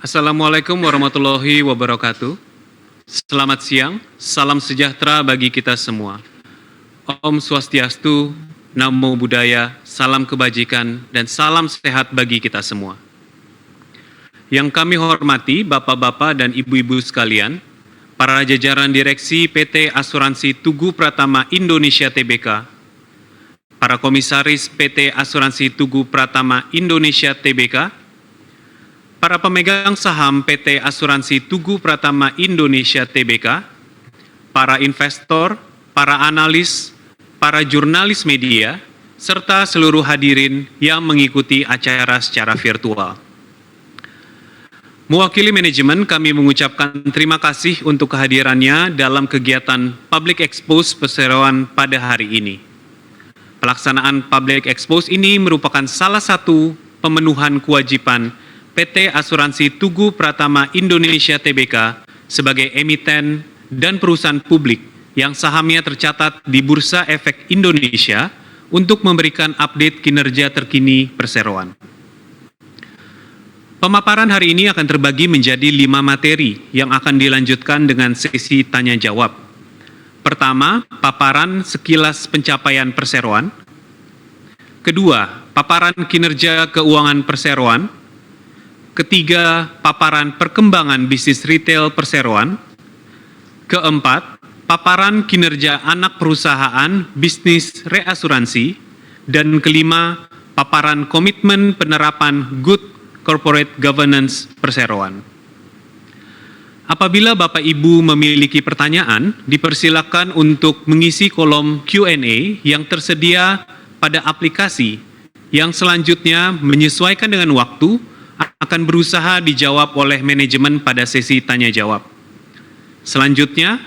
Assalamualaikum warahmatullahi wabarakatuh. Selamat siang, salam sejahtera bagi kita semua. Om Swastiastu, Namo Buddhaya, salam kebajikan, dan salam sehat bagi kita semua. Yang kami hormati Bapak-Bapak dan Ibu-Ibu sekalian, para jajaran direksi PT Asuransi Tugu Pratama Indonesia Tbk, para komisaris PT Asuransi Tugu Pratama Indonesia Tbk, para pemegang saham PT Asuransi Tugu Pratama Indonesia Tbk, para investor, para analis, para jurnalis media, serta seluruh hadirin yang mengikuti acara secara virtual. Mewakili manajemen, kami mengucapkan terima kasih untuk kehadirannya dalam kegiatan Public Expose Perseroan pada hari ini. Pelaksanaan Public Expose ini merupakan salah satu pemenuhan kewajiban PT Asuransi Tugu Pratama Indonesia Tbk sebagai emiten dan perusahaan publik yang sahamnya tercatat di Bursa Efek Indonesia untuk memberikan update kinerja terkini perseroan. Pemaparan hari ini akan terbagi menjadi 5 materi yang akan dilanjutkan dengan sesi tanya-jawab. Pertama, paparan sekilas pencapaian perseroan. Kedua, paparan kinerja keuangan perseroan. Ketiga, paparan perkembangan bisnis retail perseroan. Keempat, paparan kinerja anak perusahaan bisnis reasuransi. Dan kelima, paparan komitmen penerapan good corporate governance perseroan. Apabila Bapak Ibu memiliki pertanyaan, dipersilakan untuk mengisi kolom Q&A yang tersedia pada aplikasi yang selanjutnya menyesuaikan dengan waktu akan berusaha dijawab oleh manajemen pada sesi tanya-jawab. Selanjutnya,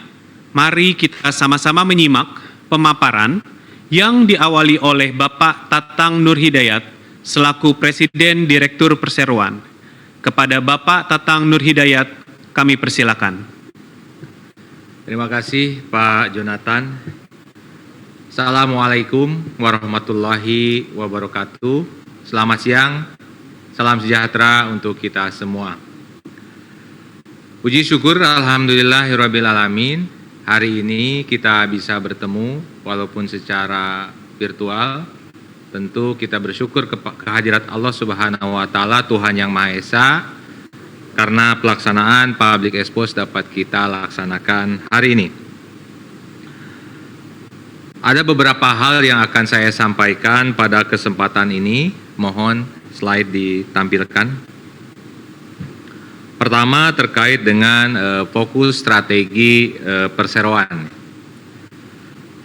mari kita sama-sama menyimak pemaparan yang diawali oleh Bapak Tatang Nur Hidayat selaku Presiden Direktur Perseroan. Kepada Bapak Tatang Nur Hidayat, kami persilakan. Terima kasih Pak Jonathan. Assalamualaikum warahmatullahi wabarakatuh. Selamat siang. Salam sejahtera untuk kita semua. Puji syukur alhamdulillahirabbil alamin. Hari ini kita bisa bertemu walaupun secara virtual. Tentu kita bersyukur kehadirat Allah Subhanahu wa taala, Tuhan yang Maha Esa, karena pelaksanaan Public Expose dapat kita laksanakan hari ini. Ada beberapa hal yang akan saya sampaikan pada kesempatan ini. Mohon slide ditampilkan. Pertama, terkait dengan fokus strategi perseroan.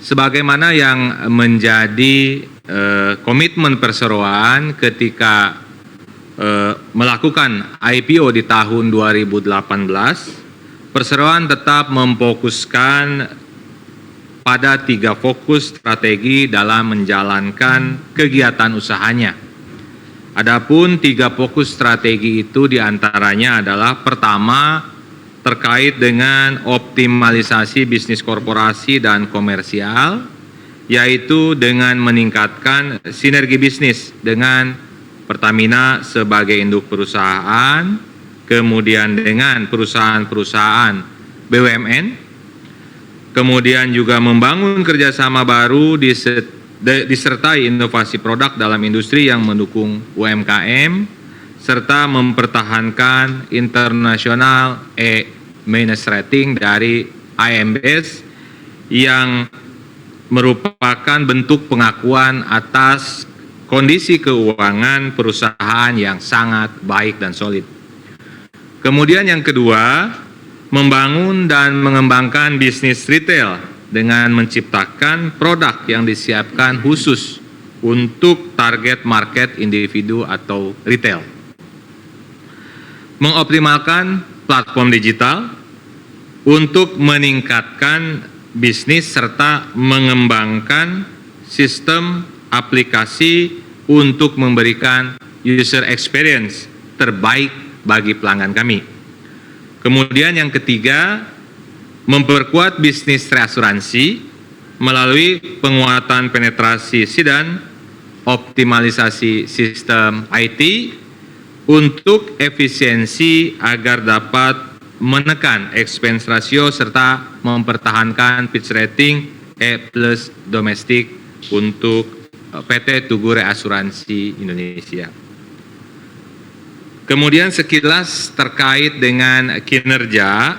Sebagaimana yang menjadi komitmen perseroan ketika melakukan IPO di tahun 2018, perseroan tetap memfokuskan pada 3 fokus strategi dalam menjalankan kegiatan usahanya. Adapun 3 fokus strategi itu diantaranya adalah pertama, terkait dengan optimalisasi bisnis korporasi dan komersial, yaitu dengan meningkatkan sinergi bisnis dengan Pertamina sebagai induk perusahaan, kemudian dengan perusahaan-perusahaan BUMN, kemudian juga membangun kerjasama baru disertai inovasi produk dalam industri yang mendukung UMKM, serta mempertahankan internasional rating dari IMBS yang merupakan bentuk pengakuan atas kondisi keuangan perusahaan yang sangat baik dan solid. Kemudian yang kedua, membangun dan mengembangkan bisnis retail dengan menciptakan produk yang disiapkan khusus untuk target market individu atau retail. Mengoptimalkan platform digital untuk meningkatkan bisnis serta mengembangkan sistem aplikasi untuk memberikan user experience terbaik bagi pelanggan kami. Kemudian yang ketiga, memperkuat bisnis reasuransi melalui penguatan penetrasi SIDAN, optimalisasi sistem IT, untuk efisiensi agar dapat menekan expense ratio serta mempertahankan Fitch Rating E+ domestik untuk PT Tugu Reasuransi Indonesia. Kemudian sekilas terkait dengan kinerja,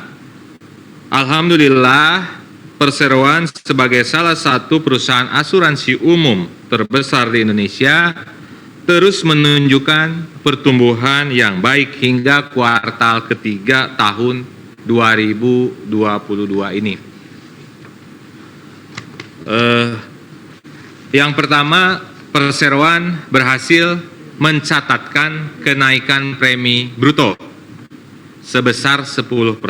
alhamdulillah Perseroan sebagai salah satu perusahaan asuransi umum terbesar di Indonesia terus menunjukkan pertumbuhan yang baik hingga kuartal ketiga tahun 2022 ini. Yang pertama, Perseroan berhasil mencatatkan kenaikan premi bruto sebesar 10%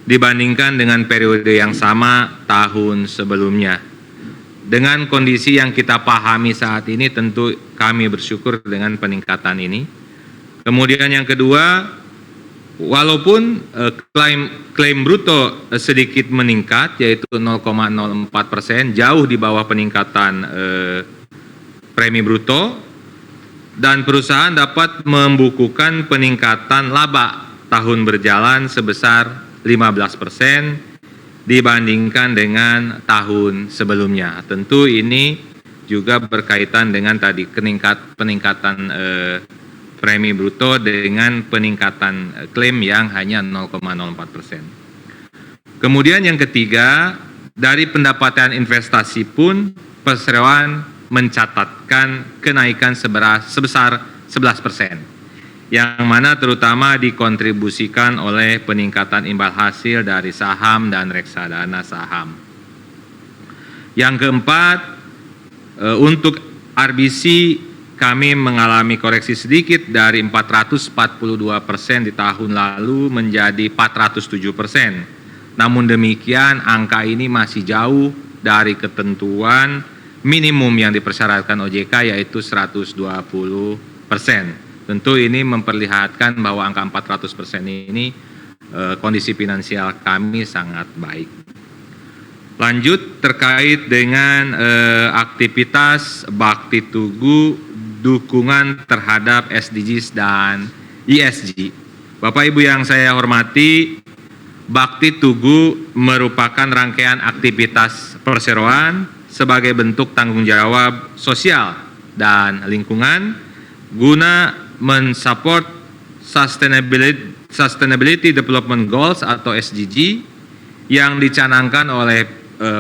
dibandingkan dengan periode yang sama tahun sebelumnya. Dengan kondisi yang kita pahami saat ini, tentu kami bersyukur dengan peningkatan ini. Kemudian yang kedua, walaupun klaim bruto sedikit meningkat, yaitu 0,04%, jauh di bawah peningkatan premi bruto, dan perusahaan dapat membukukan peningkatan laba tahun berjalan sebesar 15% dibandingkan dengan tahun sebelumnya. Tentu ini juga berkaitan dengan tadi peningkatan premi bruto dengan peningkatan klaim yang hanya 0,04%. Kemudian yang ketiga, dari pendapatan investasi pun Perseroan mencatatkan kenaikan sebesar 11%, yang mana terutama dikontribusikan oleh peningkatan imbal hasil dari saham dan reksadana saham. Yang keempat, untuk RBC kami mengalami koreksi sedikit dari 442% di tahun lalu menjadi 407%. Namun demikian angka ini masih jauh dari ketentuan minimum yang dipersyaratkan OJK, yaitu 120%. Tentu ini memperlihatkan bahwa angka 400% ini kondisi finansial kami sangat baik. Lanjut terkait dengan aktivitas Bakti Tugu dukungan terhadap SDGs dan ESG. Bapak Ibu yang saya hormati, Bakti Tugu merupakan rangkaian aktivitas Perseroan sebagai bentuk tanggung jawab sosial dan lingkungan guna mensupport Sustainability Development Goals atau SDG yang dicanangkan oleh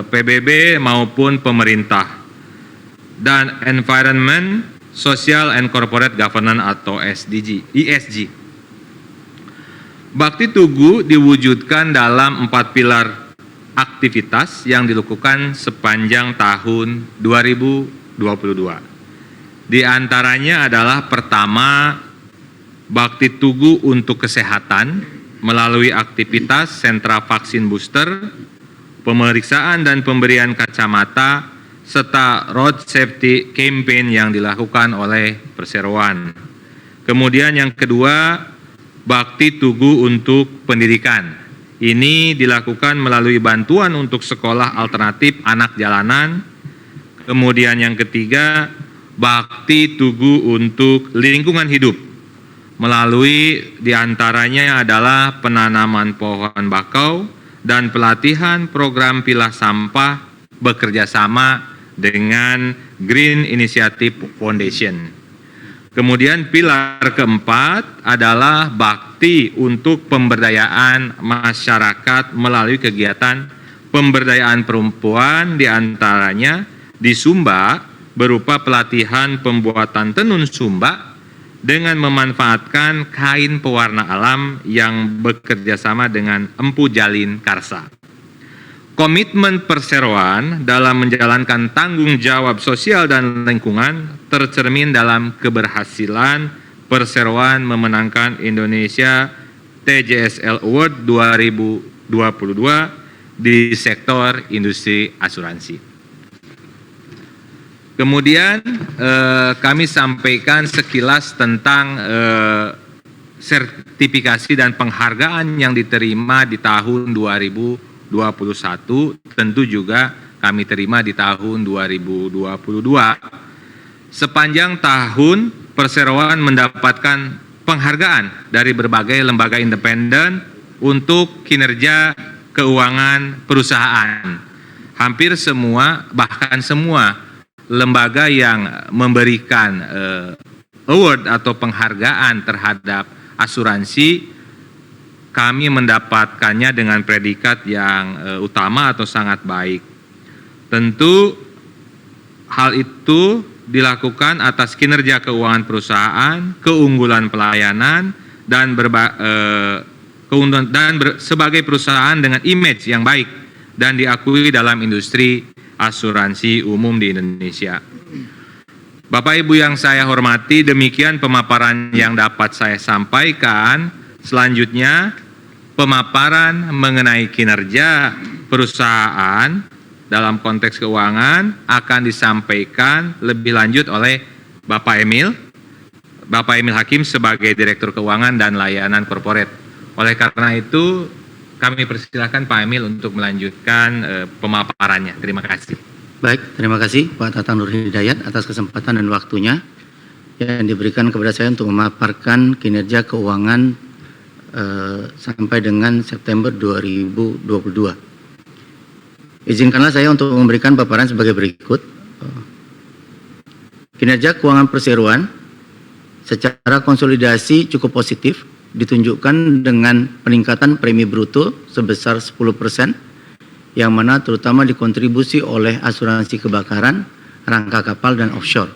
PBB maupun pemerintah, dan Environment, Social and Corporate Governance atau ESG. Bakti Tugu diwujudkan dalam 4 pilar aktivitas yang dilakukan sepanjang tahun 2022. Di antaranya adalah pertama, Bakti Tugu untuk kesehatan melalui aktivitas sentra vaksin booster, pemeriksaan dan pemberian kacamata, serta road safety campaign yang dilakukan oleh Perseroan. Kemudian yang kedua, Bakti Tugu untuk pendidikan. Ini dilakukan melalui bantuan untuk sekolah alternatif anak jalanan. Kemudian yang ketiga, Bakti Tugu untuk lingkungan hidup. Melalui diantaranya adalah penanaman pohon bakau dan pelatihan program pilah sampah bekerjasama dengan Green Initiative Foundation. Kemudian pilar keempat adalah bakti untuk pemberdayaan masyarakat melalui kegiatan pemberdayaan perempuan, diantaranya di Sumba berupa pelatihan pembuatan tenun Sumba dengan memanfaatkan kain pewarna alam yang bekerjasama dengan Empu Jalin Karsa. Komitmen Perseroan dalam menjalankan tanggung jawab sosial dan lingkungan tercermin dalam keberhasilan Perseroan memenangkan Indonesia TJSL Award 2022 di sektor industri asuransi. Kemudian kami sampaikan sekilas tentang sertifikasi dan penghargaan yang diterima di tahun 2021, tentu juga kami terima di tahun 2022. Sepanjang tahun Perseroan mendapatkan penghargaan dari berbagai lembaga independen untuk kinerja keuangan perusahaan. Hampir semua, bahkan semua lembaga yang memberikan award atau penghargaan terhadap asuransi, kami mendapatkannya dengan predikat yang utama atau sangat baik. Tentu hal itu dilakukan atas kinerja keuangan perusahaan, keunggulan pelayanan, dan sebagai perusahaan dengan image yang baik dan diakui dalam industri asuransi umum di Indonesia. Bapak Ibu yang saya hormati, demikian pemaparan yang dapat saya sampaikan. Selanjutnya, pemaparan mengenai kinerja perusahaan dalam konteks keuangan akan disampaikan lebih lanjut oleh Bapak Emil Hakim sebagai Direktur Keuangan dan Layanan Korporat. Oleh karena itu, kami persilakan Pak Emil untuk melanjutkan pemaparannya. Terima kasih. Baik, terima kasih Pak Tatang Nur Hidayat atas kesempatan dan waktunya yang diberikan kepada saya untuk memaparkan kinerja keuangan sampai dengan September 2022. Izinkanlah saya untuk memberikan paparan sebagai berikut. Kinerja keuangan perseroan secara konsolidasi cukup positif, ditunjukkan dengan peningkatan premi bruto sebesar 10%, yang mana terutama dikontribusi oleh asuransi kebakaran, rangka kapal, dan offshore.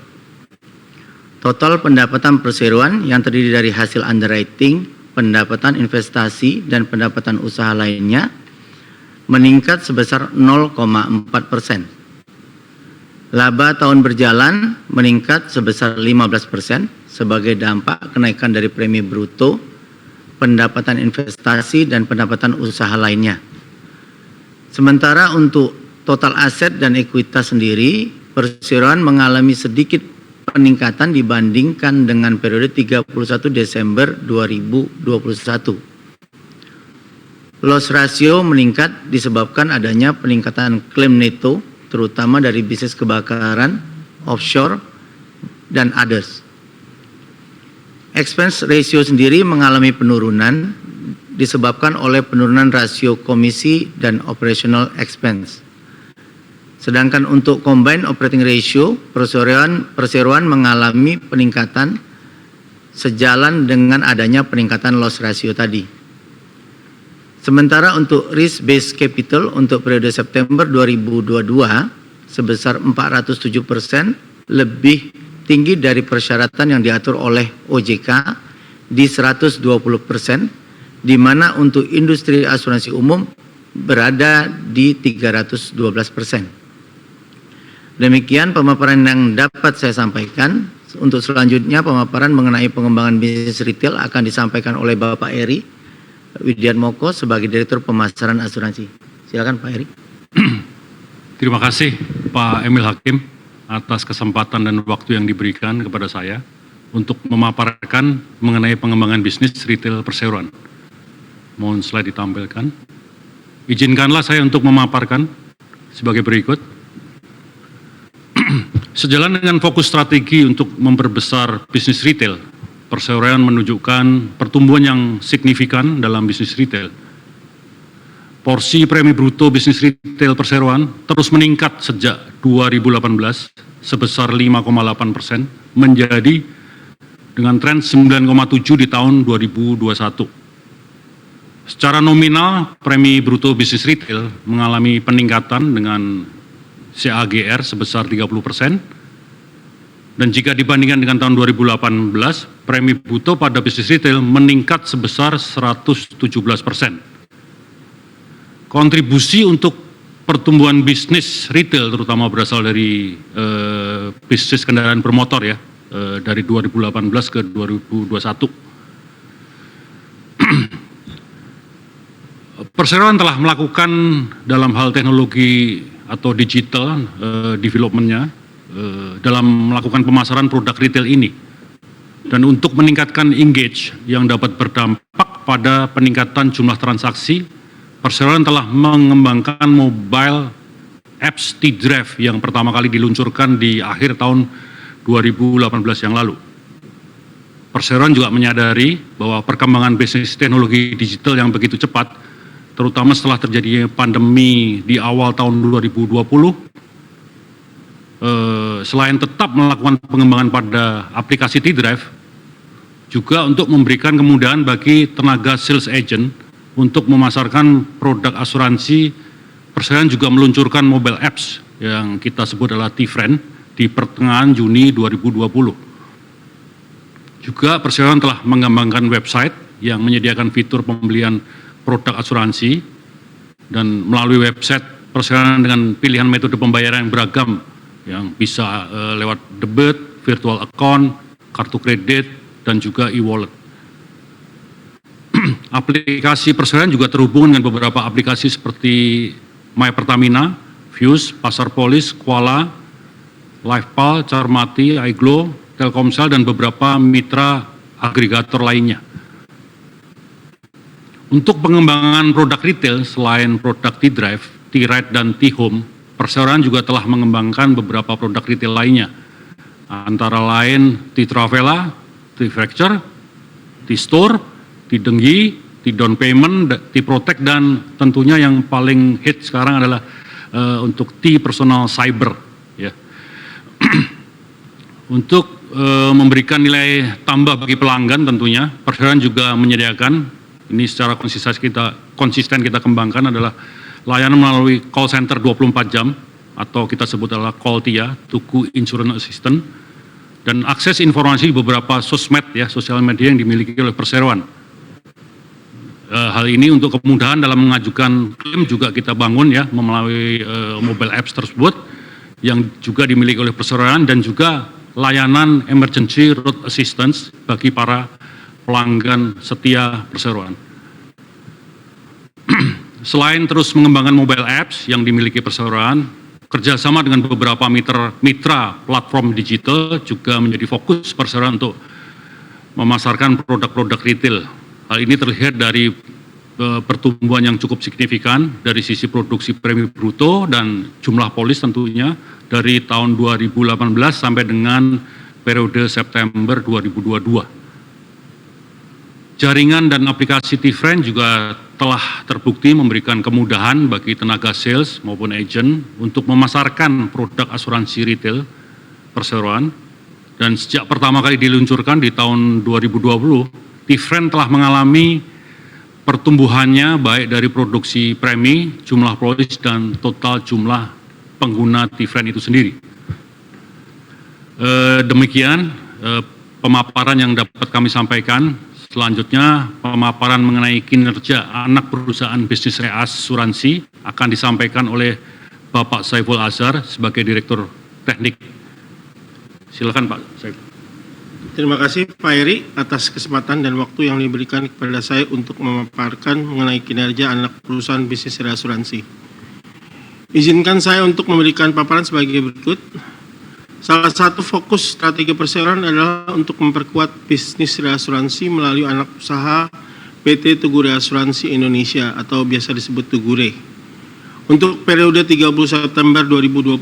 Total pendapatan perseroan yang terdiri dari hasil underwriting, pendapatan investasi, dan pendapatan usaha lainnya meningkat sebesar 0,4%. Laba tahun berjalan meningkat sebesar 15% sebagai dampak kenaikan dari premi bruto, pendapatan investasi, dan pendapatan usaha lainnya. Sementara untuk total aset dan ekuitas sendiri, perseroan mengalami sedikit peningkatan dibandingkan dengan periode 31 Desember 2021. Loss ratio meningkat disebabkan adanya peningkatan klaim neto, terutama dari bisnis kebakaran, offshore, dan others. Expense ratio sendiri mengalami penurunan disebabkan oleh penurunan rasio komisi dan operational expense. Sedangkan untuk combined operating ratio, perseroan mengalami peningkatan sejalan dengan adanya peningkatan loss ratio tadi. Sementara untuk risk based capital untuk periode September 2022 sebesar 407% lebih tinggi dari persyaratan yang diatur oleh OJK di 120%, di mana untuk industri asuransi umum berada di 312%. Demikian pemaparan yang dapat saya sampaikan. Untuk selanjutnya pemaparan mengenai pengembangan bisnis retail akan disampaikan oleh Bapak Eri Widiatmoko sebagai Direktur Pemasaran Asuransi. Silakan Pak Eri. Terima kasih Pak Emil Hakim atas kesempatan dan waktu yang diberikan kepada saya untuk memaparkan mengenai pengembangan bisnis retail perseroan. Mohon slide ditampilkan. Izinkanlah saya untuk memaparkan sebagai berikut. Sejalan dengan fokus strategi untuk memperbesar bisnis retail, perseroan menunjukkan pertumbuhan yang signifikan dalam bisnis retail. Porsi premi bruto bisnis retail perseroan terus meningkat sejak 2018 sebesar 5,8% menjadi dengan tren 9,7 di tahun 2021. Secara nominal, premi bruto bisnis retail mengalami peningkatan dengan CAGR sebesar 30%. Dan jika dibandingkan dengan tahun 2018, premi bruto pada bisnis retail meningkat sebesar 117%. Kontribusi untuk pertumbuhan bisnis retail terutama berasal dari bisnis kendaraan bermotor ya, dari 2018 ke 2021. Perseroan telah melakukan dalam hal teknologi atau digital development-nya dalam melakukan pemasaran produk retail ini. Dan untuk meningkatkan engage yang dapat berdampak pada peningkatan jumlah transaksi, perseroan telah mengembangkan mobile apps T-Drive yang pertama kali diluncurkan di akhir tahun 2018 yang lalu. Perseroan juga menyadari bahwa perkembangan bisnis teknologi digital yang begitu cepat, terutama setelah terjadinya pandemi di awal tahun 2020, selain tetap melakukan pengembangan pada aplikasi T-Drive, juga untuk memberikan kemudahan bagi tenaga sales agent untuk memasarkan produk asuransi. Perseroan juga meluncurkan mobile apps yang kita sebut adalah T-Friend di pertengahan Juni 2020. Juga Perseroan telah mengembangkan website yang menyediakan fitur pembelian produk asuransi, dan melalui website Perseroan dengan pilihan metode pembayaran yang beragam yang bisa lewat debit, virtual account, kartu kredit, dan juga e-wallet. Aplikasi Perseroan juga terhubung dengan beberapa aplikasi seperti My Pertamina, Fuse, Pasar Polis, Kuala, Lifepal, Carmati, iGlow, Telkomsel, dan beberapa mitra agregator lainnya. Untuk pengembangan produk retail selain produk T-Drive, T-Ride, dan T-Home, Perseroan juga telah mengembangkan beberapa produk retail lainnya, antara lain T-Travela, T-Fracture, T-Store, T-Denggi, T-Down Payment, T-Protect, dan tentunya yang paling hit sekarang adalah untuk T-Personal Cyber. Ya. Untuk memberikan nilai tambah bagi pelanggan tentunya, Perseroan juga menyediakan, ini secara konsisten kita kembangkan, adalah layanan melalui call center 24 jam atau kita sebut adalah call TIA, Tuku Insurance Assistant, dan akses informasi beberapa sosmed ya, sosial media yang dimiliki oleh Perseroan. Hal ini untuk kemudahan dalam mengajukan klaim juga kita bangun ya melalui mobile apps tersebut yang juga dimiliki oleh Perseroan, dan juga layanan emergency road assistance bagi para pelanggan setia Perseroan. Selain terus mengembangkan mobile apps yang dimiliki Perseroan, kerjasama dengan beberapa mitra platform digital juga menjadi fokus Perseroan untuk memasarkan produk-produk retail. Hal ini terlihat dari pertumbuhan yang cukup signifikan dari sisi produksi premi bruto dan jumlah polis tentunya dari tahun 2018 sampai dengan periode September 2022. Jaringan dan aplikasi T-Friend juga telah terbukti memberikan kemudahan bagi tenaga sales maupun agent untuk memasarkan produk asuransi retail Perseroan, dan sejak pertama kali diluncurkan di tahun 2020, T-Friend telah mengalami pertumbuhannya baik dari produksi premi, jumlah polis, dan total jumlah pengguna T-Friend itu sendiri. Demikian pemaparan yang dapat kami sampaikan. Selanjutnya pemaparan mengenai kinerja anak perusahaan bisnis reasuransi akan disampaikan oleh Bapak Saiful Azhar sebagai Direktur Teknik. Silakan Pak Saiful. Terima kasih Pak Eri atas kesempatan dan waktu yang diberikan kepada saya untuk memaparkan mengenai kinerja anak perusahaan bisnis reasuransi. Izinkan saya untuk memberikan paparan sebagai berikut. Salah satu fokus strategi Perseroan adalah untuk memperkuat bisnis reasuransi melalui anak usaha PT Tugu Reasuransi Indonesia atau biasa disebut Tugure. Untuk periode 30 September 2022,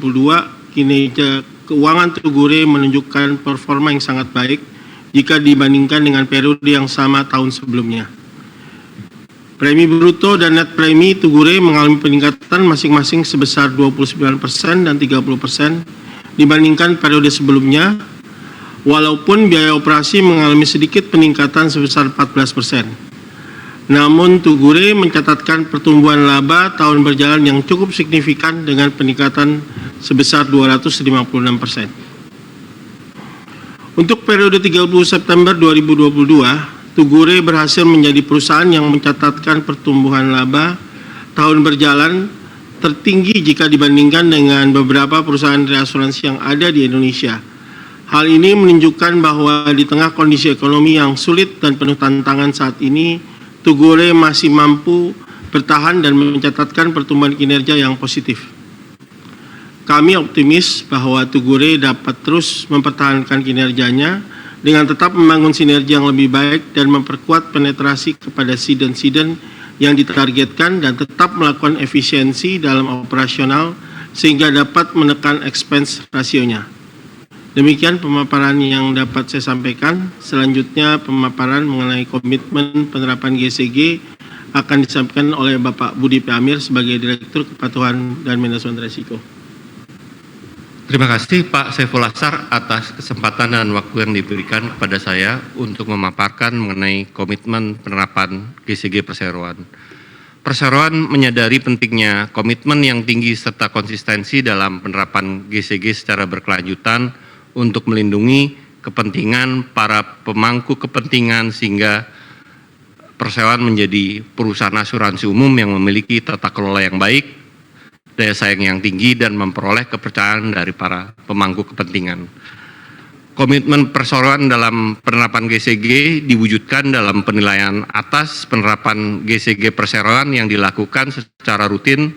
kinerja keuangan Tugure menunjukkan performa yang sangat baik jika dibandingkan dengan periode yang sama tahun sebelumnya. Premi bruto dan net premi Tugure mengalami peningkatan masing-masing sebesar 29% dan 30% dibandingkan periode sebelumnya, walaupun biaya operasi mengalami sedikit peningkatan sebesar 14%. Namun Tugure mencatatkan pertumbuhan laba tahun berjalan yang cukup signifikan dengan peningkatan sebesar 256%. Untuk periode 30 September 2022, Tugure berhasil menjadi perusahaan yang mencatatkan pertumbuhan laba tahun berjalan tertinggi jika dibandingkan dengan beberapa perusahaan reasuransi yang ada di Indonesia. Hal ini menunjukkan bahwa di tengah kondisi ekonomi yang sulit dan penuh tantangan saat ini, Tugure masih mampu bertahan dan mencatatkan pertumbuhan kinerja yang positif. Kami optimis bahwa Tugure dapat terus mempertahankan kinerjanya dengan tetap membangun sinergi yang lebih baik dan memperkuat penetrasi kepada siden-siden yang ditargetkan dan tetap melakukan efisiensi dalam operasional sehingga dapat menekan expense rasionya. Demikian pemaparan yang dapat saya sampaikan. Selanjutnya pemaparan mengenai komitmen penerapan GCG akan disampaikan oleh Bapak Budi P. Amir sebagai Direktur Kepatuhan dan Manajemen Risiko. Terima kasih Pak Saiful Ashar atas kesempatan dan waktu yang diberikan kepada saya untuk memaparkan mengenai komitmen penerapan GCG perseroan. Perseroan menyadari pentingnya komitmen yang tinggi serta konsistensi dalam penerapan GCG secara berkelanjutan untuk melindungi kepentingan para pemangku kepentingan sehingga perseroan menjadi perusahaan asuransi umum yang memiliki tata kelola yang baik, daya saing yang tinggi, dan memperoleh kepercayaan dari para pemangku kepentingan. Komitmen perseroan dalam penerapan GCG diwujudkan dalam penilaian atas penerapan GCG perseroan yang dilakukan secara rutin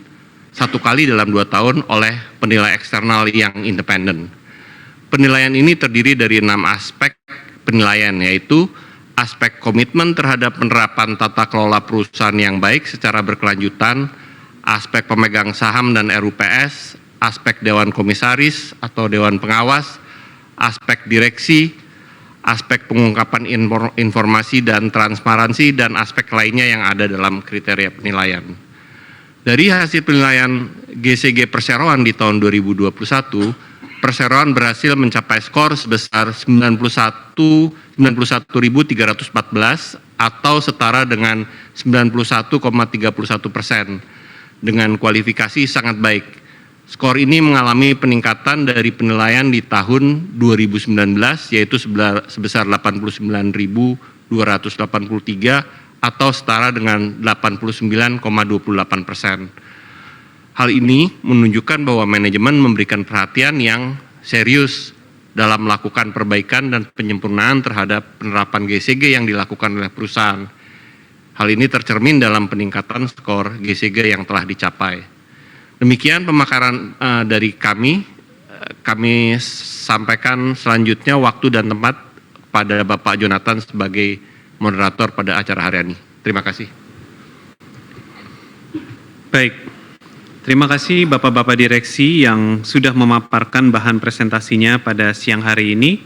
1 kali dalam 2 tahun oleh penilai eksternal yang independen. Penilaian ini terdiri dari 6 aspek penilaian, yaitu aspek komitmen terhadap penerapan tata kelola perusahaan yang baik secara berkelanjutan, aspek pemegang saham dan RUPS, aspek Dewan Komisaris atau Dewan Pengawas, aspek direksi, aspek pengungkapan informasi dan transparansi, dan aspek lainnya yang ada dalam kriteria penilaian. Dari hasil penilaian GCG perseroan di tahun 2021, perseroan berhasil mencapai skor sebesar 91.314 atau setara dengan 91,31%. Dengan kualifikasi sangat baik. Skor ini mengalami peningkatan dari penilaian di tahun 2019 yaitu sebesar 89.283 atau setara dengan 89,28%. Hal ini menunjukkan bahwa manajemen memberikan perhatian yang serius dalam melakukan perbaikan dan penyempurnaan terhadap penerapan GCG yang dilakukan oleh perusahaan. Hal ini tercermin dalam peningkatan skor GCG yang telah dicapai. Demikian pemaparan dari kami. Kami sampaikan selanjutnya waktu dan tempat pada Bapak Jonathan sebagai moderator pada acara hari ini. Terima kasih. Baik. Terima kasih Bapak-Bapak Direksi yang sudah memaparkan bahan presentasinya pada siang hari ini.